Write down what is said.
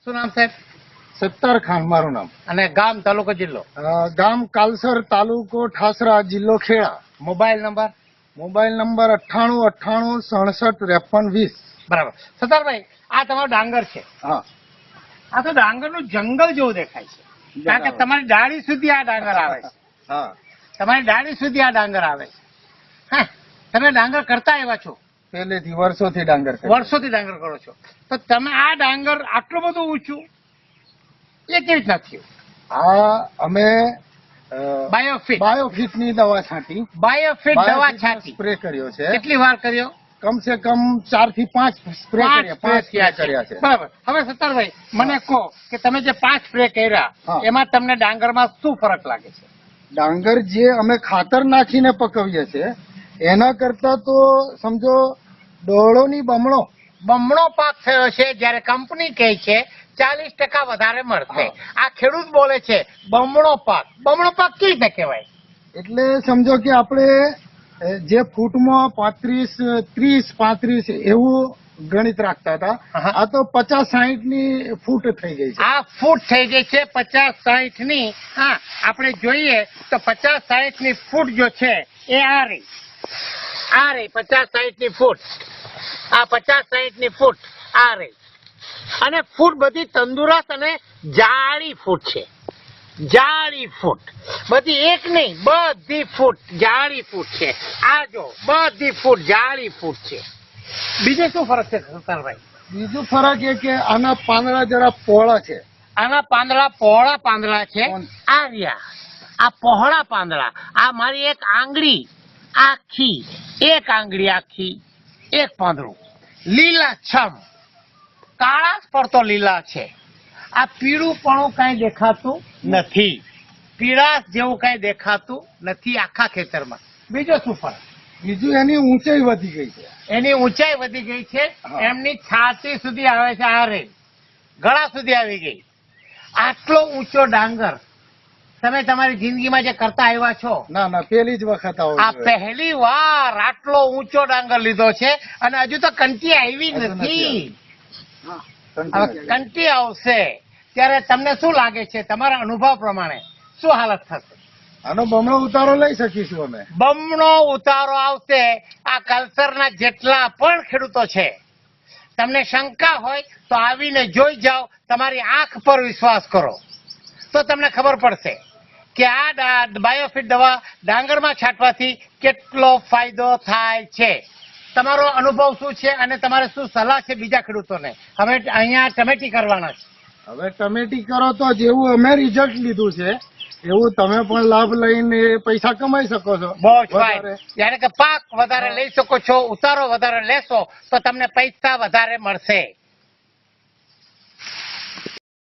શું નામ સાહેબ? સત્તાર ખાન મારું નામ. અને ગામ, તાલુકો, જિલ્લો? ગામ કાલસર, તાલુકો ઠાસરા, જિલ્લો Kheda. Mobile number? Mobile number 9898675320. બરાબર. સત્તારભાઈ, આ તમારો ડાંગર છે. હા. આ તો ડાંગરનું જંગલ જેવું દેખાય છે, કારણ કે તમારી ડાળી સુધી આ ડાંગર આવે છે. હા. તમારી ડાળી સુધી આ ડાંગર આવે છે. હા, તમે ડાંગર કરતા આવ્યા છો? પહેલેથી વર્ષોથી ડાંગર કરે. વર્ષોથી ડાંગર કરો છો, તો તમે આ ડાંગર આટલું બધું ઊંચું એ કેવી રીતના થયું? આ અમે બાયોફિટ ની દવા છાંટી. બાયોફિટ દવા છાંટી. સ્પ્રે કર્યો છે. કેટલી વાર કર્યો? કમ સે કમ 4 થી 5 સ્પ્રે કર્યા છે. બરાબર. હવે સત્તારભાઈ, મને કહો કે તમે જે 5 સ્પ્રે કર્યા એમાં તમને ડાંગરમાં શું ફરક લાગે છે? ડાંગર જે અમે ખાતર નાખીને પકવીએ છીએ એના કરતા તો સમજો દોઢોની બમણો પાક થયો છે. જયારે કંપની કહે છે 40% વધારે મળશે, આ ખેડૂત બોલે છે બમણો પાક. બમણો પાક કેવી રીતે કહેવાય? એટલે સમજો કે આપણે જે ફૂટમાં 30-35 એવું ગણિત રાખતા હતા, આ તો 50-60 ની ફૂટ થઈ ગઈ છે. આ ફૂટ થઈ ગઈ છે 50-60 ની. હા, આપણે જોઈએ તો 50-60 ની ફૂટ જો છે એ આ રહી 50-60 ની ફૂટ. આ 50-60 ની ફૂટ આ રહી, અને ફૂટ બધી તંદુરસ્ત અને જાડી ફૂટ છે. જાડી ફૂટ બધી, એક નહીં, બધી ફૂટ જાડી ફૂટ છે. આ જો બધી ફૂટ જાડી ફૂટ છે. બીજો શું ફરક છે સત્તારભાઈ? બીજું ફરક એ કે આના પાંદડા જરા પહોળા છે. આના પાંદડા પહોળા પાંદડા છે. આ રહ્યા આ પહોળા પાંદડા. આ મારી એક આંગળી આખી, એક આંગળી આખી, એક પાંદડું લીલા છમ, કાળા પડતો લીલા છે. આ પીળું પણ કઈ દેખાતું નથી, પીળાશ જેવું કઈ દેખાતું નથી આખા ખેતરમાં. બીજો શું ફરક? બીજું એની ઊંચાઈ વધી ગઈ છે. એની ઊંચાઈ વધી ગઈ છે. એમની છાતી સુધી આવે છે, આ રે ગળા સુધી આવી ગઈ. આટલો ઊંચો ડાંગર તમે તમારી જિંદગીમાં જે કરતા આવ્યા છો? ના, પહેલી જ વખત આ પહેલી વાર આટલો ઊંચો ડાંગર લીધો છે, અને હજુ તો કંટી આવી નથી. કંટી આવશે ત્યારે તમને શું લાગે છે, તમારા અનુભવ પ્રમાણે શું હાલત થશે? આનો બમણો ઉતારો લઈ શકીશું અમે. બમણો ઉતારો આવશે. આ કલ્ચરના જેટલા પણ ખેડૂતો છે, તમને શંકા હોય તો આવીને જોઈ જાઓ. તમારી આંખ પર વિશ્વાસ કરો તો તમને ખબર પડશે કે આ બાયોફિટ દવા ડાંગરમાં છાંટવાથી કેટલો ફાયદો થાય છે. તમારો અનુભવ શું છે અને તમારે શું સલાહ છે બીજા ખેડૂતોને? હવે અહીંયા ટમેટી કરવાના છે. હવે ટમેટી કરો તો જેવું અમે રિઝલ્ટ લીધું છે એવું તમે પણ લાભ લઈને પૈસા કમાઈ શકો છો. બહુ જ ફાઇન. યાની કે પાક વધારે લઈ શકો છો, ઉતારો વધારે લેશો તો તમને પૈસા વધારે મળશે.